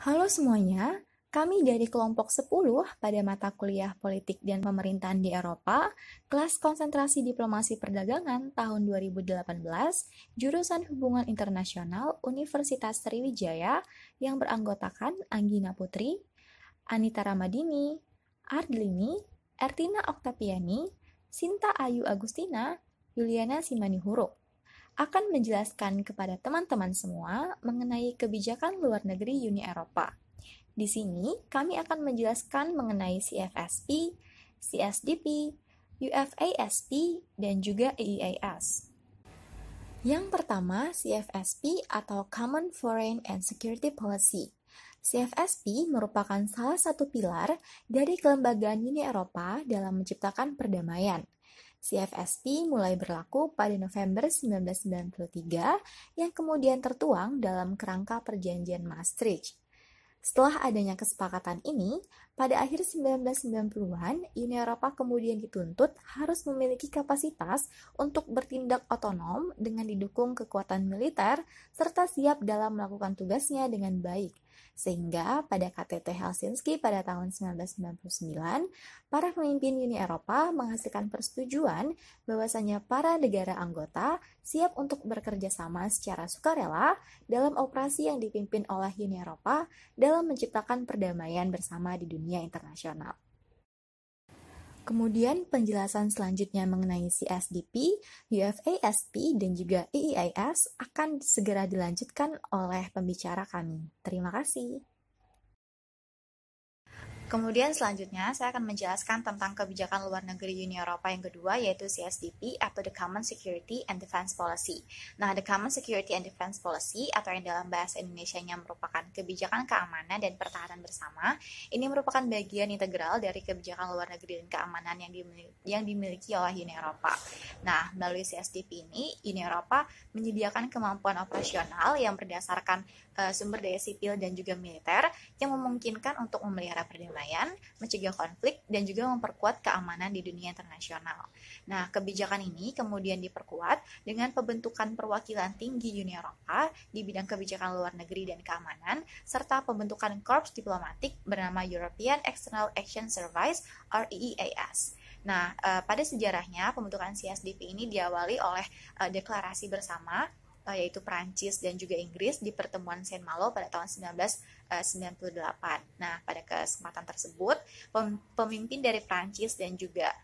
Halo semuanya, kami dari kelompok 10 pada mata kuliah Politik dan Pemerintahan di Eropa, kelas konsentrasi Diplomasi Perdagangan tahun 2018, jurusan Hubungan Internasional Universitas Sriwijaya yang beranggotakan Anggina Putri, Anita Ramadini, Ardlini, Ertina Oktapiani, Sinta Ayu Agustina, Yuliana Simanihuruk akan menjelaskan kepada teman-teman semua mengenai kebijakan luar negeri Uni Eropa. Di sini, kami akan menjelaskan mengenai CFSP, CSDP, UFASP, dan juga EEAS. Yang pertama, CFSP atau Common Foreign and Security Policy. CFSP merupakan salah satu pilar dari kelembagaan Uni Eropa dalam menciptakan perdamaian. CFSP mulai berlaku pada November 1993 yang kemudian tertuang dalam kerangka Perjanjian Maastricht. Setelah adanya kesepakatan ini, pada akhir 1990-an, Uni Eropa kemudian dituntut harus memiliki kapasitas untuk bertindak otonom dengan didukung kekuatan militer serta siap dalam melakukan tugasnya dengan baik. Sehingga pada KTT Helsinki pada tahun 1999, para pemimpin Uni Eropa menghasilkan persetujuan bahwasanya para negara anggota siap untuk bekerja sama secara sukarela dalam operasi yang dipimpin oleh Uni Eropa dalam menciptakan perdamaian bersama di dunia internasional. Kemudian penjelasan selanjutnya mengenai CSDP, UFASP, dan juga EEAS akan segera dilanjutkan oleh pembicara kami. Terima kasih. Kemudian selanjutnya saya akan menjelaskan tentang kebijakan luar negeri Uni Eropa yang kedua, yaitu CSDP atau The Common Security and Defense Policy. Nah, The Common Security and Defense Policy atau yang dalam bahasa Indonesianya merupakan kebijakan keamanan dan pertahanan bersama, ini merupakan bagian integral dari kebijakan luar negeri dan keamanan yang dimiliki oleh Uni Eropa. Nah, melalui CSDP ini, Uni Eropa menyediakan kemampuan operasional yang berdasarkan sumber daya sipil dan juga militer yang memungkinkan untuk memelihara perdamaian, mencegah konflik, dan juga memperkuat keamanan di dunia internasional. Nah, kebijakan ini kemudian diperkuat dengan pembentukan perwakilan tinggi Uni Eropa di bidang kebijakan luar negeri dan keamanan, serta pembentukan korps diplomatik bernama European External Action Service or EEAS. Nah, pada sejarahnya pembentukan CSDP ini diawali oleh deklarasi bersama yaitu Prancis dan juga Inggris di pertemuan Saint Malo pada tahun 1998. Nah, pada kesempatan tersebut, pemimpin dari Prancis dan juga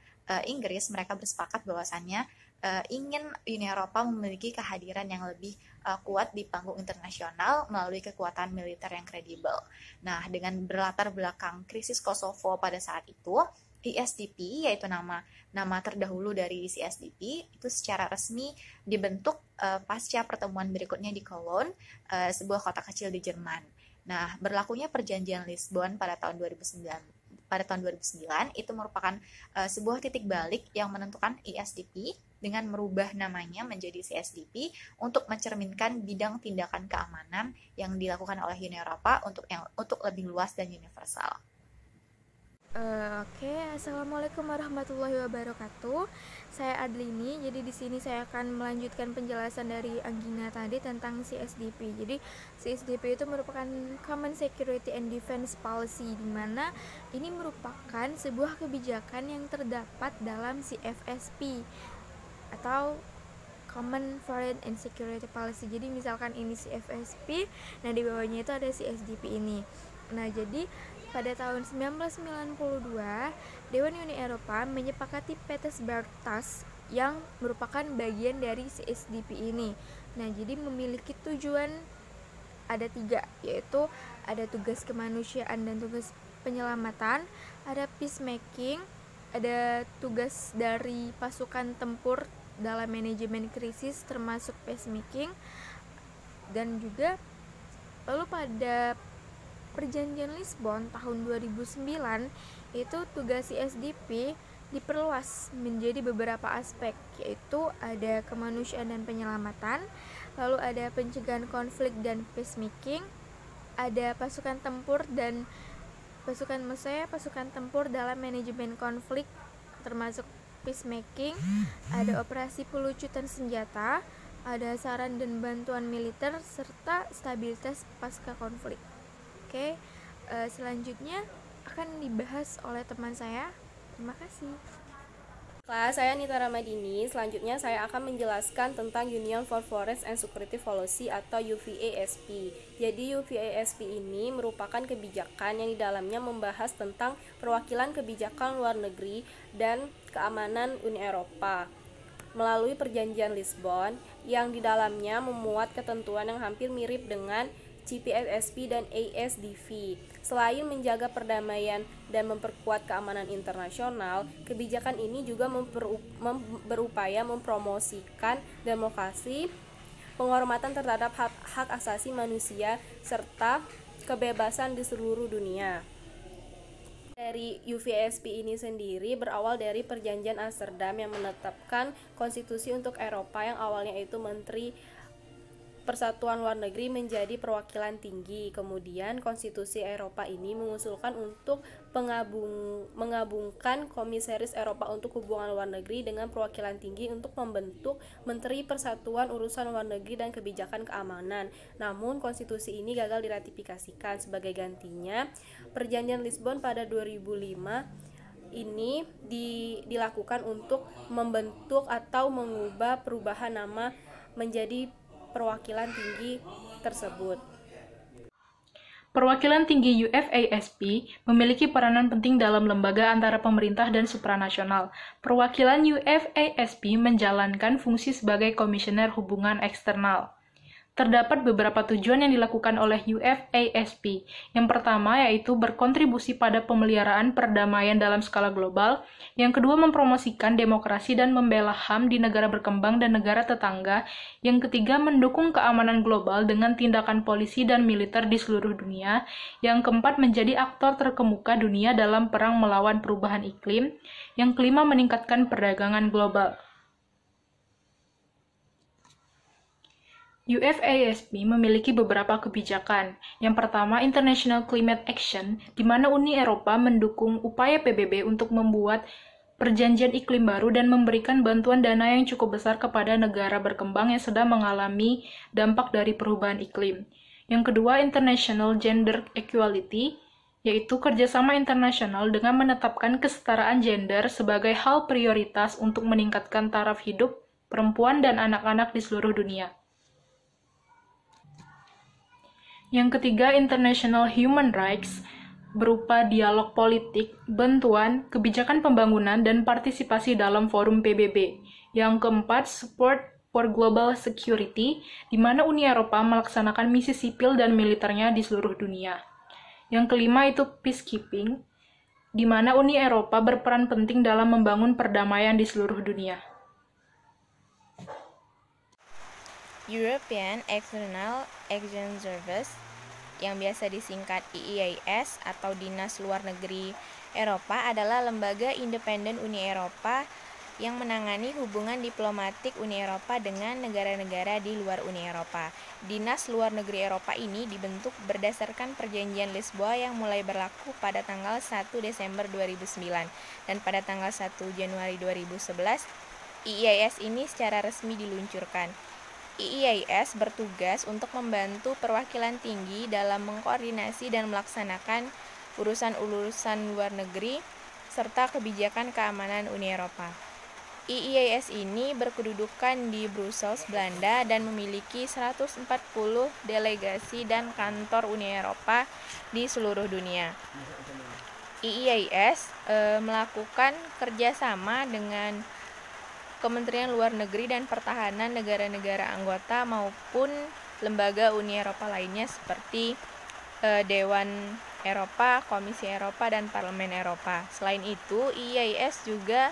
Inggris mereka bersepakat bahwasannya ingin Uni Eropa memiliki kehadiran yang lebih kuat di panggung internasional melalui kekuatan militer yang kredibel. Nah, dengan berlatar belakang krisis Kosovo pada saat itu, ISDP, yaitu nama terdahulu dari CSDP, itu secara resmi dibentuk pasca pertemuan berikutnya di Cologne, sebuah kota kecil di Jerman. Nah, berlakunya perjanjian Lisbon pada tahun 2009 itu merupakan sebuah titik balik yang menentukan ISDP dengan merubah namanya menjadi CSDP untuk mencerminkan bidang tindakan keamanan yang dilakukan oleh Uni Eropa untuk lebih luas dan universal. Assalamualaikum warahmatullahi wabarakatuh. Saya Adlini. Jadi di sini saya akan melanjutkan penjelasan dari Anggina tadi tentang CSDP. Jadi CSDP itu merupakan Common Security and Defense Policy, di mana ini merupakan sebuah kebijakan yang terdapat dalam CFSP atau Common Foreign and Security Policy. Jadi misalkan ini CFSP, nah di bawahnya itu ada CSDP ini. Nah, jadi pada tahun 1992, Dewan Uni Eropa menyepakati Petersberg-Tas yang merupakan bagian dari CSDP ini. Nah, jadi memiliki tujuan ada 3, yaitu ada tugas kemanusiaan dan tugas penyelamatan, ada peacemaking, ada tugas dari pasukan tempur dalam manajemen krisis termasuk peacemaking, dan juga lalu pada Perjanjian Lisbon tahun 2009 itu tugas CSDP diperluas menjadi beberapa aspek, yaitu ada kemanusiaan dan penyelamatan, lalu ada pencegahan konflik dan peacemaking, ada pasukan tempur dalam manajemen konflik termasuk peacemaking, ada operasi pelucutan senjata, ada saran dan bantuan militer, serta stabilitas pasca konflik. Oke, selanjutnya akan dibahas oleh teman saya. Terima kasih. Kelas, saya Nita Ramadini. Selanjutnya saya akan menjelaskan tentang Union for Forest and Security Policy atau UVASP. Jadi UVASP ini merupakan kebijakan yang di dalamnya membahas tentang perwakilan kebijakan luar negeri dan keamanan Uni Eropa melalui Perjanjian Lisbon yang di dalamnya memuat ketentuan yang hampir mirip dengan CPSP dan ASDV. Selain menjaga perdamaian dan memperkuat keamanan internasional, kebijakan ini juga berupaya mempromosikan demokrasi, penghormatan terhadap hak asasi manusia, serta kebebasan di seluruh dunia. Dari UVSP ini sendiri berawal dari Perjanjian Amsterdam yang menetapkan konstitusi untuk Eropa yang awalnya itu Menteri Persatuan Luar Negeri menjadi perwakilan tinggi. Kemudian konstitusi Eropa ini mengusulkan untuk menggabungkan Komisaris Eropa untuk Hubungan Luar Negeri dengan perwakilan tinggi untuk membentuk Menteri Persatuan Urusan Luar Negeri dan Kebijakan Keamanan. Namun konstitusi ini gagal diratifikasikan. Sebagai gantinya, Perjanjian Lisbon pada 2005 ini dilakukan untuk membentuk atau mengubah perubahan nama menjadi perwakilan tinggi tersebut. Perwakilan tinggi UFASP memiliki peranan penting dalam lembaga antara pemerintah dan supranasional. Perwakilan UFASP menjalankan fungsi sebagai komisioner hubungan eksternal. Terdapat beberapa tujuan yang dilakukan oleh UFASP. Yang pertama yaitu berkontribusi pada pemeliharaan perdamaian dalam skala global. Yang kedua mempromosikan demokrasi dan membela HAM di negara berkembang dan negara tetangga. Yang ketiga mendukung keamanan global dengan tindakan polisi dan militer di seluruh dunia. Yang keempat menjadi aktor terkemuka dunia dalam perang melawan perubahan iklim. Yang kelima meningkatkan perdagangan global. UFASP memiliki beberapa kebijakan. Yang pertama, International Climate Action, di mana Uni Eropa mendukung upaya PBB untuk membuat perjanjian iklim baru dan memberikan bantuan dana yang cukup besar kepada negara berkembang yang sedang mengalami dampak dari perubahan iklim. Yang kedua, International Gender Equality, yaitu kerjasama internasional dengan menetapkan kesetaraan gender sebagai hal prioritas untuk meningkatkan taraf hidup perempuan dan anak-anak di seluruh dunia. Yang ketiga, International Human Rights, berupa dialog politik, bantuan, kebijakan pembangunan, dan partisipasi dalam forum PBB. Yang keempat, Support for Global Security, di mana Uni Eropa melaksanakan misi sipil dan militernya di seluruh dunia. Yang kelima itu Peacekeeping, di mana Uni Eropa berperan penting dalam membangun perdamaian di seluruh dunia. European External Action Service, yang biasa disingkat EEAS atau Dinas Luar Negeri Eropa, adalah lembaga independen Uni Eropa yang menangani hubungan diplomatik Uni Eropa dengan negara-negara di luar Uni Eropa. Dinas Luar Negeri Eropa ini dibentuk berdasarkan Perjanjian Lisboa yang mulai berlaku pada tanggal 1 Desember 2009 dan pada tanggal 1 Januari 2011 EEAS ini secara resmi diluncurkan. EEAS bertugas untuk membantu perwakilan tinggi dalam mengkoordinasi dan melaksanakan urusan-urusan luar negeri serta kebijakan keamanan Uni Eropa. EEAS ini berkedudukan di Brussels, Belanda dan memiliki 140 delegasi dan kantor Uni Eropa di seluruh dunia. EEAS melakukan kerjasama dengan Kementerian Luar Negeri dan Pertahanan negara-negara anggota maupun lembaga Uni Eropa lainnya seperti Dewan Eropa, Komisi Eropa, dan Parlemen Eropa. Selain itu, EEAS juga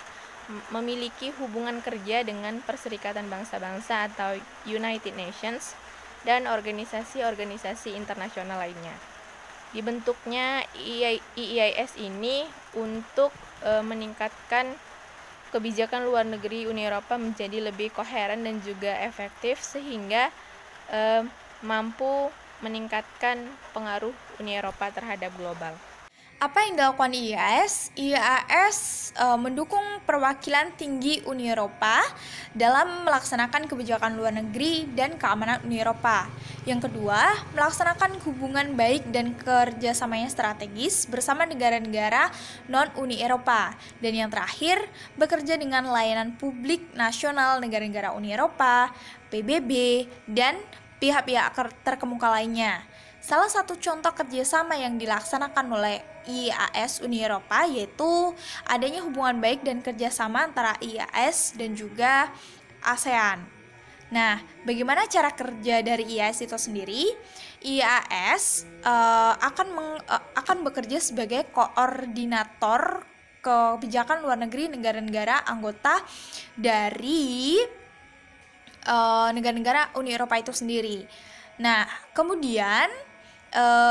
memiliki hubungan kerja dengan Perserikatan Bangsa-Bangsa atau United Nations dan organisasi-organisasi internasional lainnya. Dibentuknya EEAS ini untuk meningkatkan kebijakan luar negeri Uni Eropa menjadi lebih koheren dan juga efektif sehingga mampu meningkatkan pengaruh Uni Eropa terhadap global. Apa yang dilakukan IAS? IAS mendukung perwakilan tinggi Uni Eropa dalam melaksanakan kebijakan luar negeri dan keamanan Uni Eropa. Yang kedua, melaksanakan hubungan baik dan kerjasama yang strategis bersama negara-negara non-Uni Eropa. Dan yang terakhir, bekerja dengan layanan publik nasional negara-negara Uni Eropa, PBB, dan pihak-pihak terkemuka lainnya. Salah satu contoh kerjasama yang dilaksanakan oleh IAS Uni Eropa yaitu adanya hubungan baik dan kerjasama antara IAS dan juga ASEAN. Nah, bagaimana cara kerja dari IAS itu sendiri? IAS akan bekerja sebagai koordinator kebijakan luar negeri negara-negara anggota dari negara-negara Uni Eropa itu sendiri. Nah, kemudian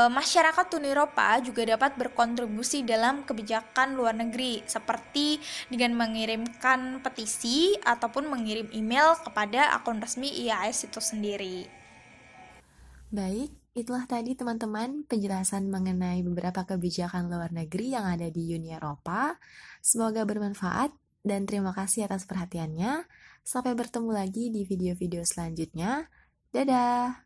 masyarakat Uni Eropa juga dapat berkontribusi dalam kebijakan luar negeri seperti dengan mengirimkan petisi ataupun mengirim email kepada akun resmi IAS itu sendiri. Baik, itulah tadi teman-teman penjelasan mengenai beberapa kebijakan luar negeri yang ada di Uni Eropa. Semoga bermanfaat dan terima kasih atas perhatiannya. Sampai bertemu lagi di video-video selanjutnya. Dadah!